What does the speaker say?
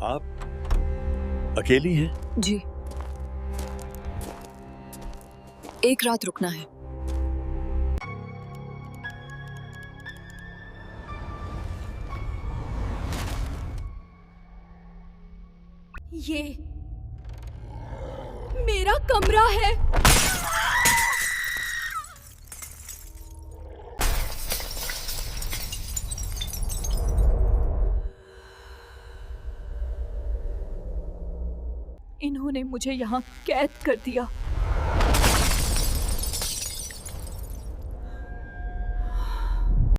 आप अकेली हैं? जी, एक रात रुकना है। ये मेरा कमरा है। इन्होंने मुझे यहाँ कैद कर दिया।